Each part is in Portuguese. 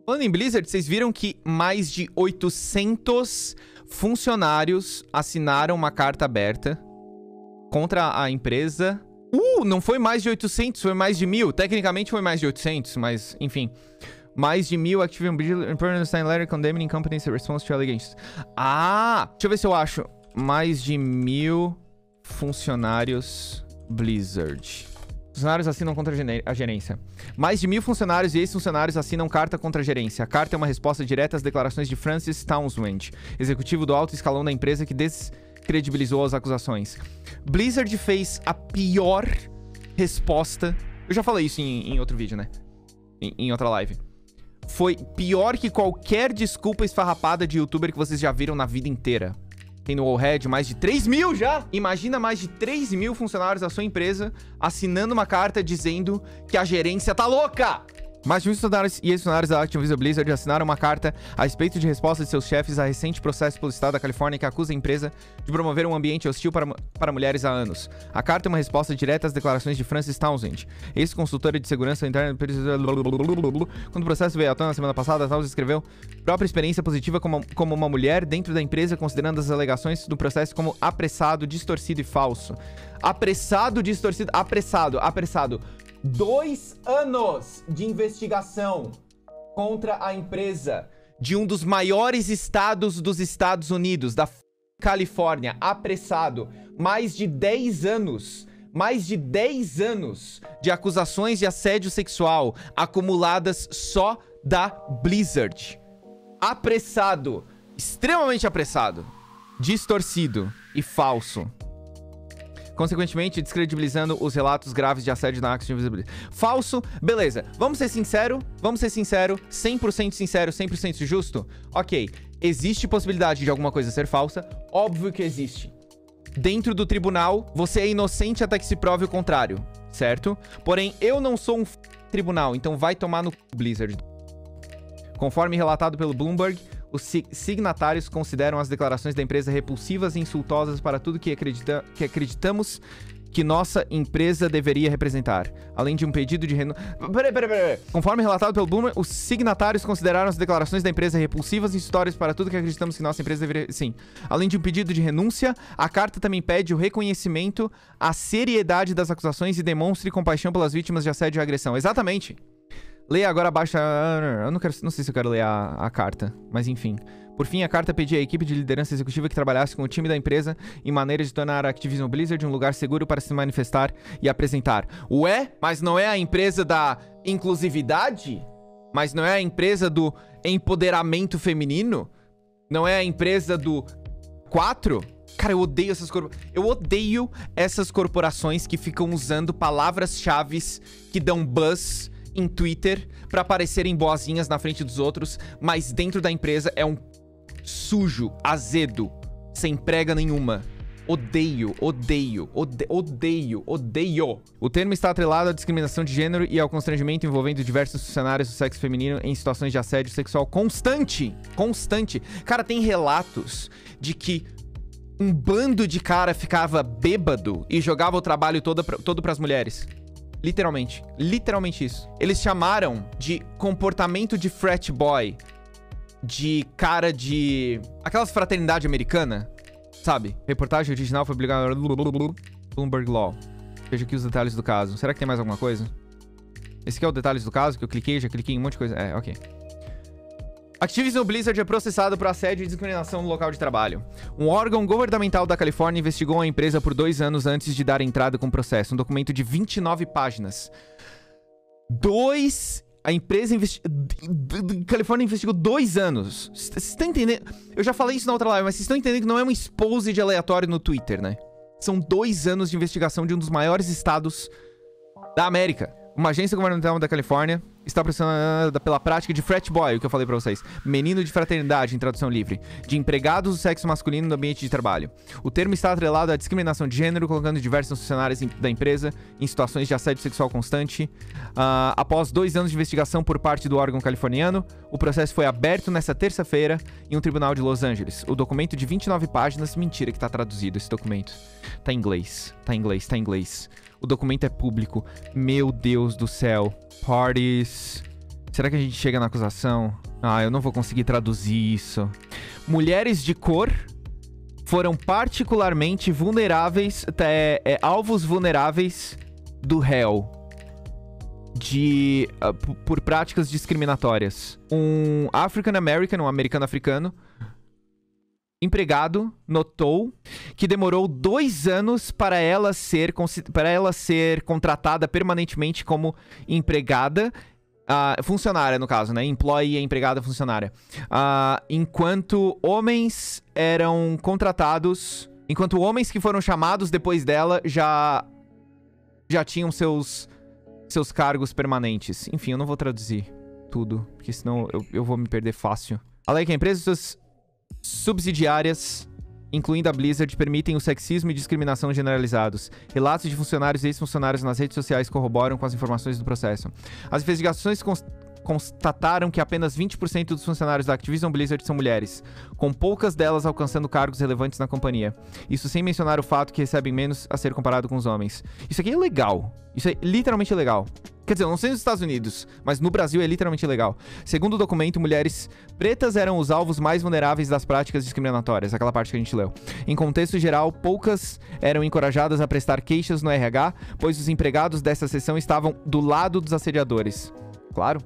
Falando em Blizzard, vocês viram que mais de 800 funcionários assinaram uma carta aberta contra a empresa. Não foi mais de 800, foi mais de 1.000. Tecnicamente foi mais de 800, mas enfim. Mais de 1.000 Activision Blizzard letter condemning companies in response to allegations. Deixa eu ver se eu acho. Mais de 1.000 funcionários Blizzard. Funcionários assinam contra a gerência. Mais de 1.000 funcionários e ex-funcionários assinam carta contra a gerência. A carta é uma resposta direta às declarações de Francis Townsend, executivo do alto escalão da empresa que descredibilizou as acusações. Blizzard fez a pior resposta. Eu já falei isso em outro vídeo, né? Em outra live. Foi pior que qualquer desculpa esfarrapada de youtuber que vocês já viram na vida inteira. Tem no Wallhead mais de 3.000 já. Imagina mais de 3.000 funcionários da sua empresa assinando uma carta dizendo que a gerência tá louca. Mais de 1.000 funcionários e ex-funcionários da Activision Blizzard assinaram uma carta a respeito de resposta de seus chefes a recente processo pelo estado da Califórnia que acusa a empresa de promover um ambiente hostil para mulheres há anos. A carta é uma resposta direta às declarações de Francis Townsend, ex-consultora de segurança interna. Quando o processo veio à tona na semana passada, Townsend escreveu própria experiência positiva como uma mulher dentro da empresa, considerando as alegações do processo como apressado, distorcido e falso. Apressado, distorcido, apressado. 2 anos de investigação contra a empresa de um dos maiores estados dos Estados Unidos, da Califórnia, apressado. Mais de 10 anos de acusações de assédio sexual acumuladas só da Blizzard. Apressado, extremamente apressado, distorcido e falso. Consequentemente, descredibilizando os relatos graves de assédio na Activision Blizzard. Falso, beleza. Vamos ser sincero, 100% sincero, 100% justo? Ok, existe possibilidade de alguma coisa ser falsa? Óbvio que existe. Dentro do tribunal, você é inocente até que se prove o contrário, certo? Porém, eu não sou um tribunal, então vai tomar no Blizzard. Conforme relatado pelo Bloomberg, os signatários consideram as declarações da empresa repulsivas e insultosas para tudo que acreditamos que nossa empresa deveria representar. Além de um pedido de renúncia... Peraí. Conforme relatado pelo Bloomberg, os signatários consideraram as declarações da empresa repulsivas e insultosas para tudo que acreditamos que nossa empresa deveria... Sim. Além de um pedido de renúncia, a carta também pede o reconhecimento, a seriedade das acusações e demonstre compaixão pelas vítimas de assédio e agressão. Exatamente. Leia agora abaixo... Eu não sei se eu quero ler a carta, mas enfim. Por fim, a carta pedia à equipe de liderança executiva que trabalhasse com o time da empresa em maneiras de tornar a Activision Blizzard um lugar seguro para se manifestar e apresentar. Ué? Mas não é a empresa da inclusividade? Mas não é a empresa do empoderamento feminino? Não é a empresa do 4? Cara, eu odeio essas corporações que ficam usando palavras-chave que dão buzz em Twitter pra aparecerem boazinhas na frente dos outros, mas dentro da empresa é um sujo, azedo, sem prega nenhuma. Odeio. O termo está atrelado à discriminação de gênero e ao constrangimento envolvendo diversos funcionários do sexo feminino em situações de assédio sexual constante. Cara, tem relatos de que um bando de cara ficava bêbado e jogava o trabalho todo pras mulheres. Literalmente isso. Eles chamaram de comportamento de frat boy, de cara de... aquelas fraternidade americana, sabe? Reportagem original foi publicada no Bloomberg Law. Veja aqui os detalhes do caso. Será que tem mais alguma coisa? Esse aqui é o detalhes do caso que eu cliquei, já cliquei em um monte de coisa. Ok. Activision Blizzard é processado por assédio e discriminação no local de trabalho. Um órgão governamental da Califórnia investigou a empresa por 2 anos antes de dar entrada com o processo. Um documento de 29 páginas. A empresa Califórnia investigou 2 anos. Vocês estão entendendo? Eu já falei isso na outra live, mas vocês estão entendendo que não é um expose de aleatório no Twitter, né? São 2 anos de investigação de um dos maiores estados da América. Uma agência governamental da Califórnia está pressionada pela prática de frat boy, o que eu falei pra vocês. Menino de fraternidade, em tradução livre. De empregados do sexo masculino no ambiente de trabalho. O termo está atrelado à discriminação de gênero, colocando diversos funcionários da empresa em situações de assédio sexual constante. Após 2 anos de investigação por parte do órgão californiano, o processo foi aberto nesta terça-feira em um tribunal de Los Angeles. O documento de 29 páginas... Mentira que tá traduzido esse documento. Tá em inglês. O documento é público. Meu Deus do céu. Parties. Será que a gente chega na acusação? Ah, eu não vou conseguir traduzir isso. Mulheres de cor foram particularmente vulneráveis, alvos vulneráveis do réu por práticas discriminatórias. Um African American, um americano-africano, empregado, notou que demorou 2 anos para ela ser contratada permanentemente como empregada, funcionária, no caso, né? Employee, empregada, funcionária. Enquanto homens eram contratados... Enquanto homens que foram chamados depois dela já tinham seus cargos permanentes. Enfim, eu não vou traduzir tudo, porque senão eu vou me perder fácil. Alega que a empresa e suas subsidiárias, incluindo a Blizzard, permitem o sexismo e discriminação generalizados. Relatos de funcionários e ex-funcionários nas redes sociais corroboram com as informações do processo. As investigações constataram que apenas 20% dos funcionários da Activision Blizzard são mulheres, com poucas delas alcançando cargos relevantes na companhia. Isso sem mencionar o fato que recebem menos a ser comparado com os homens. Isso aqui é legal. Isso é literalmente legal. Quer dizer, eu não sei nos Estados Unidos, mas no Brasil é literalmente legal. Segundo o documento, mulheres pretas eram os alvos mais vulneráveis das práticas discriminatórias, aquela parte que a gente leu. Em contexto geral, poucas eram encorajadas a prestar queixas no RH, pois os empregados dessa seção estavam do lado dos assediadores. Claro.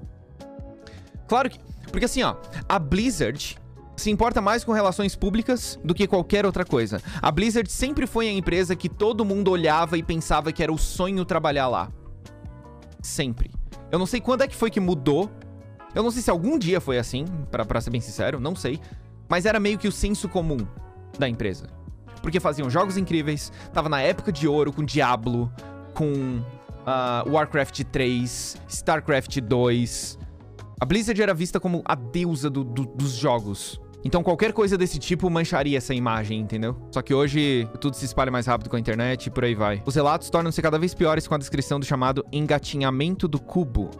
Claro que... Porque assim, ó, a Blizzard se importa mais com relações públicas do que qualquer outra coisa. A Blizzard sempre foi a empresa que todo mundo olhava e pensava que era o sonho trabalhar lá. Sempre. Eu não sei quando é que foi que mudou. Eu não sei se algum dia foi assim, pra ser bem sincero, não sei. Mas era meio que o senso comum da empresa. Porque faziam jogos incríveis, tava na época de ouro com Diablo, com Warcraft 3, Starcraft 2... A Blizzard era vista como a deusa dos jogos. Então qualquer coisa desse tipo mancharia essa imagem, entendeu? Só que hoje tudo se espalha mais rápido com a internet e por aí vai. Os relatos tornam-se cada vez piores com a descrição do chamado engatinhamento do cubo.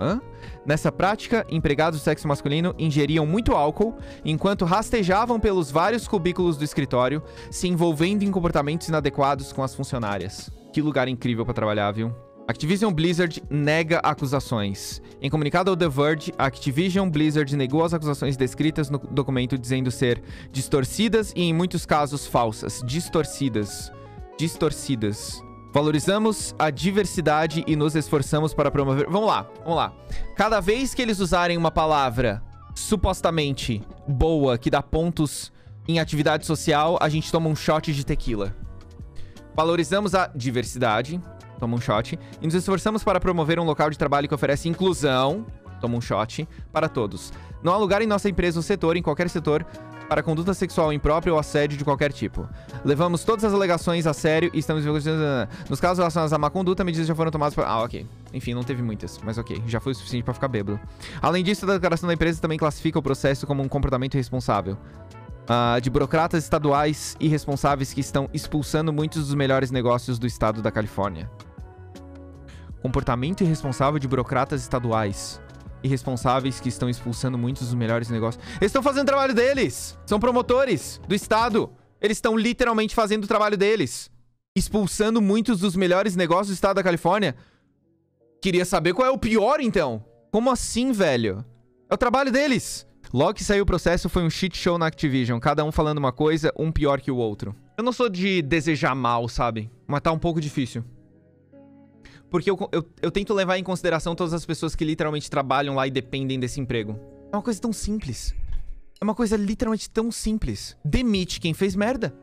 Nessa prática, empregados do sexo masculino ingeriam muito álcool enquanto rastejavam pelos vários cubículos do escritório, se envolvendo em comportamentos inadequados com as funcionárias. Que lugar incrível pra trabalhar, viu? Activision Blizzard nega acusações. Em comunicado ao The Verge, a Activision Blizzard negou as acusações descritas no documento, dizendo ser distorcidas e, em muitos casos, falsas. Distorcidas. Valorizamos a diversidade e nos esforçamos para promover... Vamos lá. Cada vez que eles usarem uma palavra supostamente boa, que dá pontos em atividade social, a gente toma um shot de tequila. Valorizamos a diversidade... Toma um shot. E nos esforçamos para promover um local de trabalho que oferece inclusão. Toma um shot. Para todos. Não há lugar em nossa empresa ou setor, em qualquer setor, para conduta sexual imprópria ou assédio de qualquer tipo. Levamos todas as alegações a sério e estamos... Nos casos relacionados à má conduta, medidas já foram tomadas para... ok. Enfim, não teve muitas, mas ok. Já foi o suficiente para ficar bêbado. Além disso, a declaração da empresa também classifica o processo como um comportamento irresponsável. De burocratas estaduais irresponsáveis que estão expulsando muitos dos melhores negócios do estado da Califórnia. Comportamento irresponsável de burocratas estaduais irresponsáveis que estão expulsando muitos dos melhores negócios. Eles estão fazendo o trabalho deles. São promotores do estado. Eles estão literalmente fazendo o trabalho deles. Expulsando muitos dos melhores negócios do estado da Califórnia. Queria saber qual é o pior, então. Como assim, velho? É o trabalho deles. Logo que saiu o processo, foi um shit show na Activision. Cada um falando uma coisa, um pior que o outro. Eu não sou de desejar mal, sabe? Mas tá um pouco difícil. Porque eu tento levar em consideração todas as pessoas que literalmente trabalham lá e dependem desse emprego. É uma coisa tão simples. É uma coisa literalmente tão simples. Demite quem fez merda.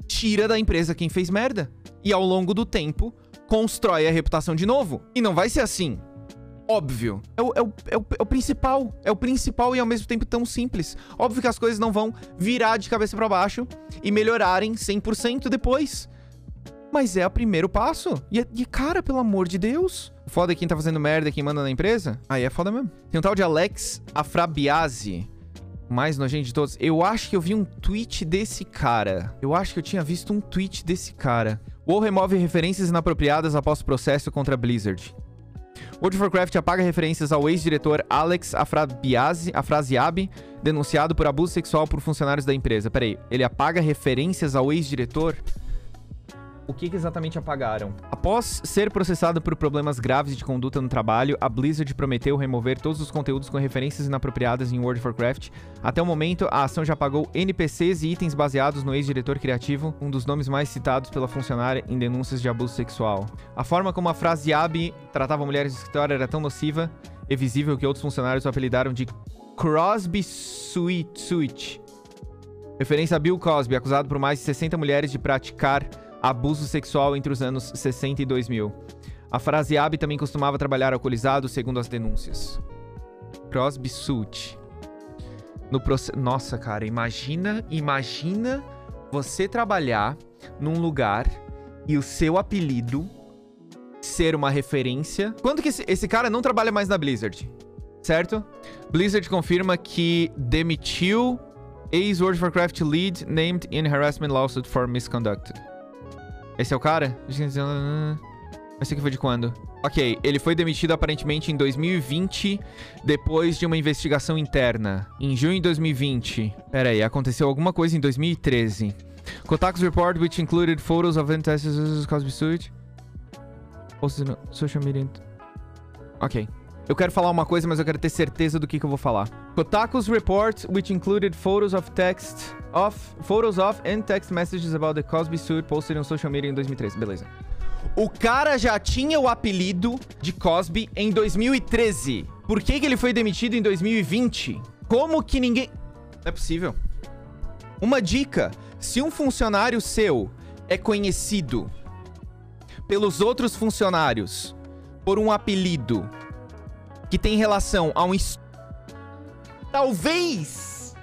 Tira da empresa quem fez merda. E ao longo do tempo, constrói a reputação de novo. E não vai ser assim. Óbvio. É o principal. É o principal e ao mesmo tempo tão simples. Óbvio que as coisas não vão virar de cabeça pra baixo e melhorarem 100% depois. Mas é o primeiro passo. E cara, pelo amor de Deus. O foda é quem tá fazendo merda, quem manda na empresa. Aí é foda mesmo. Tem um tal de Alex Afrabiasi. O mais nojento de todos. Eu acho que eu vi um tweet desse cara. Eu acho que eu tinha visto um tweet desse cara. WoW remove referências inapropriadas após processo contra a Blizzard. World of Warcraft apaga referências ao ex-diretor Alex Afrasiabi, denunciado por abuso sexual por funcionários da empresa. Peraí, ele apaga referências ao ex-diretor? O que exatamente apagaram? Após ser processado por problemas graves de conduta no trabalho, a Blizzard prometeu remover todos os conteúdos com referências inapropriadas em World of Warcraft. Até o momento, a ação já apagou NPCs e itens baseados no ex-diretor criativo, um dos nomes mais citados pela funcionária em denúncias de abuso sexual. A forma como a frase Abby tratava mulheres no escritório era tão nociva e visível que outros funcionários o apelidaram de Crosby Switch. Referência a Bill Cosby, acusado por mais de 60 mulheres de praticar abuso sexual entre os anos 60 e 2000. A frase Abby também costumava trabalhar alcoolizado, segundo as denúncias. Crosby Switch. No processo... Nossa, cara, imagina você trabalhar num lugar e o seu apelido ser uma referência. Quando que esse cara não trabalha mais na Blizzard, certo? Blizzard confirma que demitiu ex-World of Warcraft lead named in harassment lawsuit for misconduct. Esse é o cara? Esse aqui foi de quando? Ok, ele foi demitido aparentemente em 2020, depois de uma investigação interna. Em junho de 2020. Pera aí, aconteceu alguma coisa em 2013. Kotaku's report, which included photos of anti-social Cosby Suit. Posted no social media. Ok. Eu quero falar uma coisa, mas eu quero ter certeza do que eu vou falar. Kotaku's report, which included photos of and text messages about the Cosby suit posted on social media em 2013. Beleza. O cara já tinha o apelido de Cosby em 2013. Por que ele foi demitido em 2020? Como que ninguém... Não é possível. Uma dica. Se um funcionário seu é conhecido pelos outros funcionários por um apelido que tem relação a um... Talvez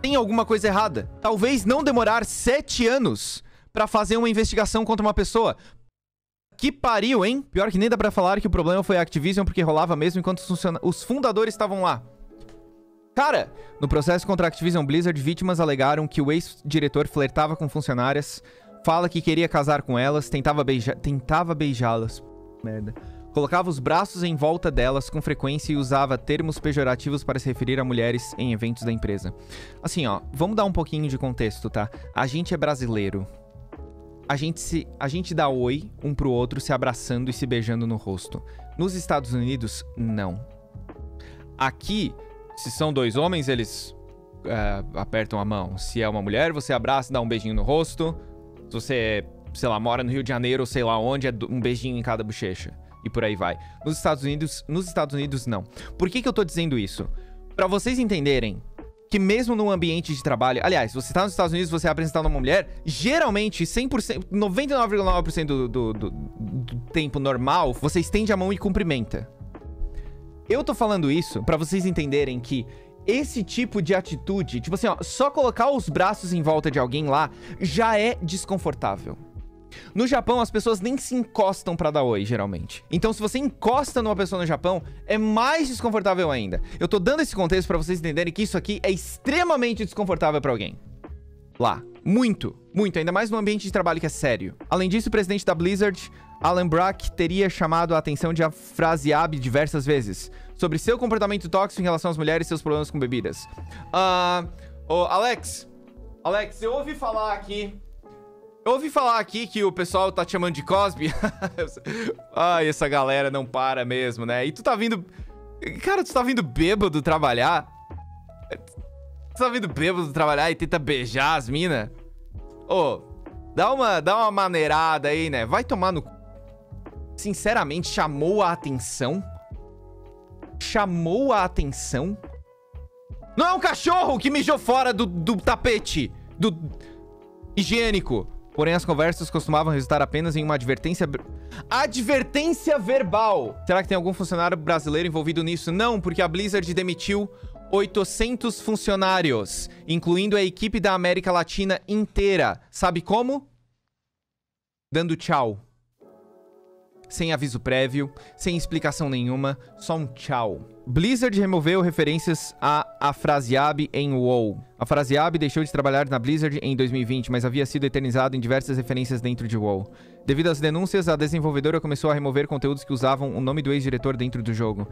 tenha alguma coisa errada. Talvez não demorar 7 anos pra fazer uma investigação contra uma pessoa. Que pariu, hein? Pior que nem dá pra falar que o problema foi a Activision, porque rolava mesmo enquanto os fundadores estavam lá. Cara, no processo contra a Activision Blizzard, vítimas alegaram que o ex-diretor flertava com funcionárias, fala que queria casar com elas, tentava beijá-las. Merda. Colocava os braços em volta delas com frequência e usava termos pejorativos para se referir a mulheres em eventos da empresa. Assim, ó, vamos dar um pouquinho de contexto, tá? A gente é brasileiro. A gente dá oi um pro outro se abraçando e se beijando no rosto. Nos Estados Unidos, não. Aqui, se são 2 homens, eles apertam a mão. Se é uma mulher, você abraça e dá um beijinho no rosto. Se você, sei lá, mora no Rio de Janeiro ou sei lá onde, é um beijinho em cada bochecha. E por aí vai. Nos Estados Unidos, não. Por que eu tô dizendo isso? Pra vocês entenderem que mesmo num ambiente de trabalho... Aliás, você tá nos Estados Unidos, você é apresentado a uma mulher, geralmente, 100%, 99,9% do tempo normal, você estende a mão e cumprimenta. Eu tô falando isso pra vocês entenderem que esse tipo de atitude, tipo assim, ó, só colocar os braços em volta de alguém lá já é desconfortável. No Japão, as pessoas nem se encostam pra dar oi, geralmente. Então, se você encosta numa pessoa no Japão, é mais desconfortável ainda. Eu tô dando esse contexto pra vocês entenderem que isso aqui é extremamente desconfortável pra alguém. Lá. Muito. Muito. Ainda mais num ambiente de trabalho que é sério. Além disso, o presidente da Blizzard, Alan Brack, teria chamado a atenção de a frase Abby diversas vezes. Sobre seu comportamento tóxico em relação às mulheres e seus problemas com bebidas. Alex, eu ouvi falar aqui que o pessoal tá te chamando de Cosby. Ai, essa galera não para mesmo, né? E tu tá vindo... Cara, tu tá vindo bêbado trabalhar? Tu tá vindo bêbado trabalhar e tenta beijar as minas? Ô, dá uma maneirada aí, né? Vai tomar no... Sinceramente, chamou a atenção? Chamou a atenção? Não é um cachorro que mijou fora do tapete do higiênico. Porém, as conversas costumavam resultar apenas em uma advertência... Advertência verbal! Será que tem algum funcionário brasileiro envolvido nisso? Não, porque a Blizzard demitiu 800 funcionários, incluindo a equipe da América Latina inteira. Sabe como? Dando tchau. Sem aviso prévio, sem explicação nenhuma, só um tchau. Blizzard removeu referências à frase Abby em WoW. A frase Abby deixou de trabalhar na Blizzard em 2020, mas havia sido eternizado em diversas referências dentro de WoW. Devido às denúncias, a desenvolvedora começou a remover conteúdos que usavam o nome do ex-diretor dentro do jogo.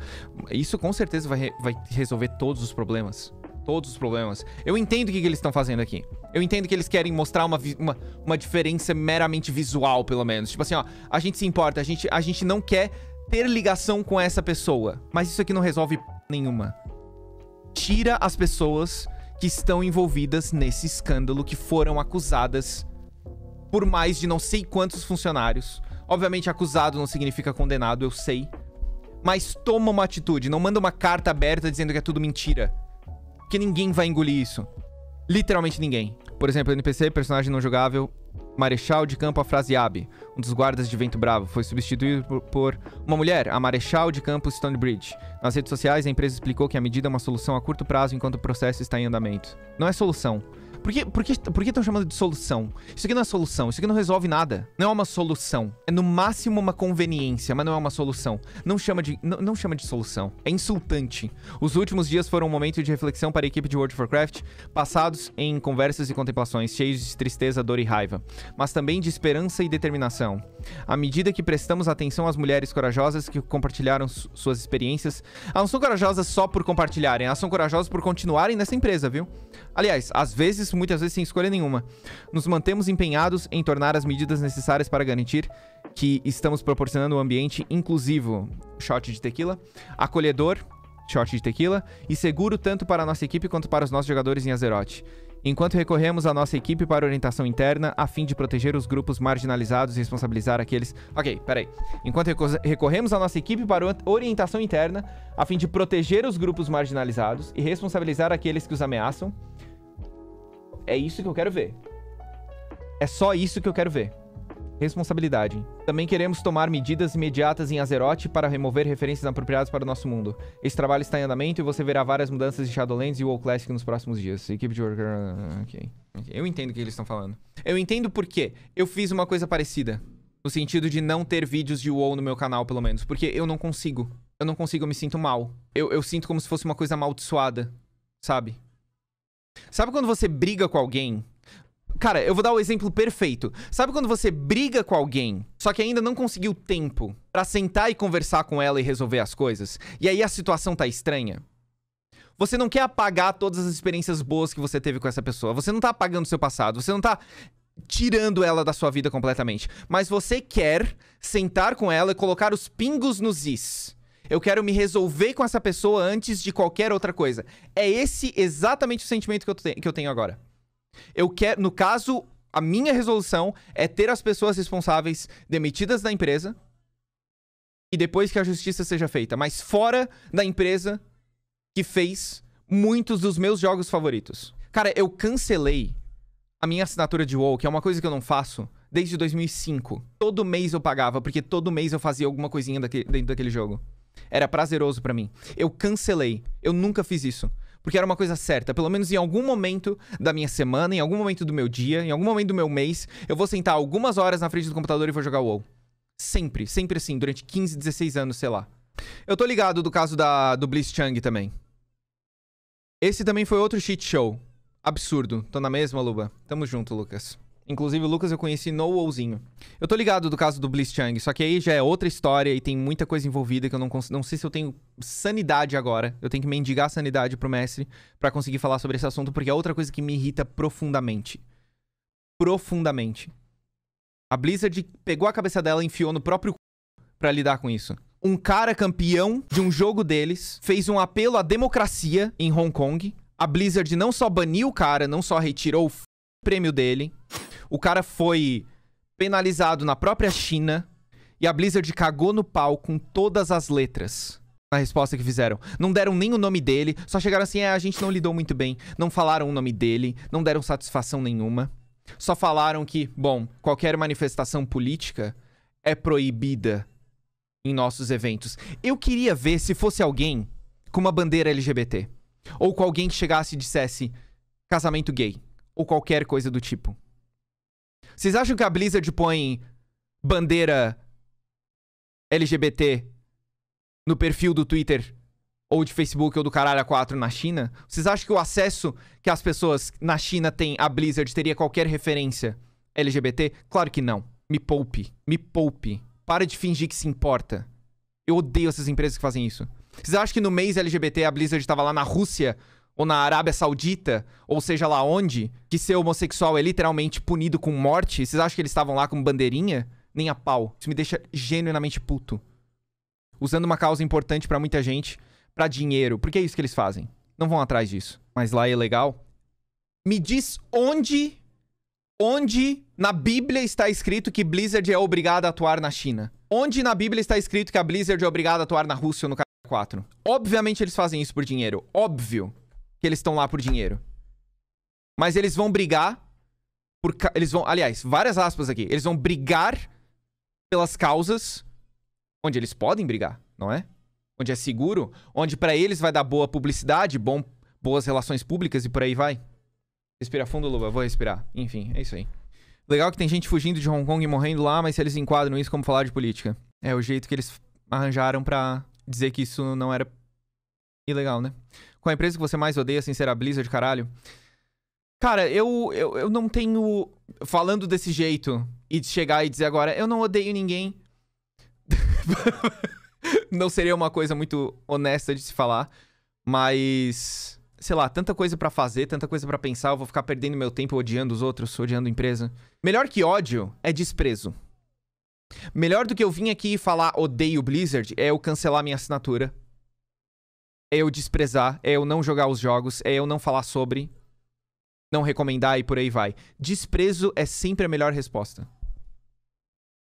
Isso com certeza vai resolver todos os problemas. todos os problemas. Eu entendo o que eles estão fazendo aqui. Eu entendo que eles querem mostrar uma diferença meramente visual, pelo menos. Tipo assim, ó, a gente se importa, a gente não quer ter ligação com essa pessoa. Mas isso aqui não resolve nenhuma. Tira as pessoas que estão envolvidas nesse escândalo, que foram acusadas por mais de não sei quantos funcionários. Obviamente, acusado não significa condenado, eu sei. Mas toma uma atitude, não manda uma carta aberta dizendo que é tudo mentira. Porque ninguém vai engolir isso. Literalmente ninguém. Por exemplo, NPC, personagem não jogável, Marechal de Campo Afrasiabe, um dos guardas de Vento Bravo, foi substituído por uma mulher, a Marechal de Campo Stonebridge. Nas redes sociais, a empresa explicou que a medida é uma solução a curto prazo enquanto o processo está em andamento. Não é solução. Por que estão chamando de solução? Isso aqui não é solução, isso aqui não resolve nada. Não é uma solução. É no máximo uma conveniência, mas não é uma solução. Não chama de solução. É insultante. Os últimos dias foram um momento de reflexão para a equipe de World of Warcraft, passados em conversas e contemplações, cheios de tristeza, dor e raiva, mas também de esperança e determinação. À medida que prestamos atenção às mulheres corajosas que compartilharam suas experiências, elas não são corajosas só por compartilharem, elas são corajosas por continuarem nessa empresa, viu? Aliás, muitas vezes sem escolha nenhuma. Nos mantemos empenhados em tornar as medidas necessárias para garantir que estamos proporcionando um ambiente inclusivo, shot de tequila, acolhedor, shot de tequila, e seguro tanto para a nossa equipe quanto para os nossos jogadores em Azeroth. Enquanto recorremos à nossa equipe para orientação interna, a fim de proteger os grupos marginalizados e responsabilizar aqueles... Ok, peraí. Enquanto recorremos à nossa equipe para orientação interna, a fim de proteger os grupos marginalizados e responsabilizar aqueles que os ameaçam. É isso que eu quero ver. É só isso que eu quero ver. Responsabilidade. Também queremos tomar medidas imediatas em Azeroth para remover referências inapropriadas para o nosso mundo. Esse trabalho está em andamento e você verá várias mudanças em Shadowlands e WoW Classic nos próximos dias. Equipe de worker... Ok. Eu entendo o que eles estão falando. Eu entendo por quê. Eu fiz uma coisa parecida. No sentido de não ter vídeos de WoW no meu canal, pelo menos. Porque eu não consigo. Eu não consigo, eu me sinto mal. Eu sinto como se fosse uma coisa amaldiçoada. Sabe? Sabe quando você briga com alguém? Cara, eu vou dar o exemplo perfeito. Sabe quando você briga com alguém, só que ainda não conseguiu tempo pra sentar e conversar com ela e resolver as coisas? E aí a situação tá estranha? Você não quer apagar todas as experiências boas que você teve com essa pessoa. Você não tá apagando seu passado. Você não tá tirando ela da sua vida completamente. Mas você quer sentar com ela e colocar os pingos nos is. Eu quero me resolver com essa pessoa antes de qualquer outra coisa. É esse exatamente o sentimento que eu tenho agora. Eu quero, no caso, a minha resolução é ter as pessoas responsáveis demitidas da empresa e depois que a justiça seja feita. Mas fora da empresa que fez muitos dos meus jogos favoritos. Cara, eu cancelei a minha assinatura de WoW, que é uma coisa que eu não faço desde 2005. Todo mês eu pagava, porque todo mês eu fazia alguma coisinha dentro daquele jogo. Era prazeroso pra mim. Eu cancelei. Eu nunca fiz isso. Porque era uma coisa certa. Pelo menos em algum momento da minha semana, em algum momento do meu dia, em algum momento do meu mês, eu vou sentar algumas horas na frente do computador e vou jogar WoW. Sempre. Sempre assim. Durante 15, 16 anos, sei lá. Eu tô ligado do caso do Blitzchung também. Esse também foi outro shit show. Absurdo. Tô na mesma, Luba. Tamo junto, Lucas. Inclusive, o Lucas eu conheci no WoWzinho. Eu tô ligado do caso do Blitzchung, só que aí já é outra história e tem muita coisa envolvida que eu não sei se eu tenho sanidade agora. Eu tenho que mendigar sanidade pro mestre pra conseguir falar sobre esse assunto, porque é outra coisa que me irrita profundamente. Profundamente. A Blizzard pegou a cabeça dela e enfiou no próprio c... pra lidar com isso. Um cara campeão de um jogo deles fez um apelo à democracia em Hong Kong. A Blizzard não só baniu o cara, não só retirou o prêmio dele... O cara foi penalizado na própria China e a Blizzard cagou no pau com todas as letras na resposta que fizeram. Não deram nem o nome dele, só chegaram assim, a gente não lidou muito bem. Não falaram o nome dele, não deram satisfação nenhuma. Só falaram que, bom, qualquer manifestação política é proibida em nossos eventos. Eu queria ver se fosse alguém com uma bandeira LGBT. Ou com alguém que chegasse e dissesse casamento gay. Ou qualquer coisa do tipo. Vocês acham que a Blizzard põe bandeira LGBT no perfil do Twitter ou de Facebook ou do caralho A4 na China? Vocês acham que o acesso que as pessoas na China têm à Blizzard teria qualquer referência LGBT? Claro que não. Me poupe. Me poupe. Para de fingir que se importa. Eu odeio essas empresas que fazem isso. Vocês acham que no mês LGBT a Blizzard estava lá na Rússia ou na Arábia Saudita, ou seja lá onde, que ser homossexual é literalmente punido com morte, vocês acham que eles estavam lá com bandeirinha? Nem a pau. Isso me deixa genuinamente puto. Usando uma causa importante pra muita gente, pra dinheiro. Porque é isso que eles fazem. Não vão atrás disso. Mas lá é legal. Me diz onde na Bíblia está escrito que Blizzard é obrigada a atuar na China? Onde na Bíblia está escrito que a Blizzard é obrigada a atuar na Rússia ou no K4? Obviamente eles fazem isso por dinheiro. Óbvio que eles estão lá por dinheiro. Mas eles vão brigar por... Eles vão... Aliás, várias aspas aqui. Eles vão brigar pelas causas onde eles podem brigar, não é? Onde é seguro. Onde pra eles vai dar boa publicidade, boas relações públicas e por aí vai. Respira fundo, Luba. Vou respirar. Enfim, é isso aí. Legal que tem gente fugindo de Hong Kong e morrendo lá, mas se eles enquadram isso como falar de política. É o jeito que eles arranjaram pra dizer que isso não era ilegal, né? Qual a empresa que você mais odeia sem ser a Blizzard, caralho? Cara, eu não tenho... Falando desse jeito e de chegar e dizer agora, eu não odeio ninguém. Não seria uma coisa muito honesta de se falar, mas... Sei lá, tanta coisa pra fazer, tanta coisa pra pensar, eu vou ficar perdendo meu tempo odiando os outros, odiando a empresa. Melhor que ódio é desprezo. Melhor do que eu vir aqui e falar odeio Blizzard é eu cancelar minha assinatura. É eu desprezar, é eu não jogar os jogos, é eu não falar sobre, não recomendar e por aí vai. Desprezo é sempre a melhor resposta.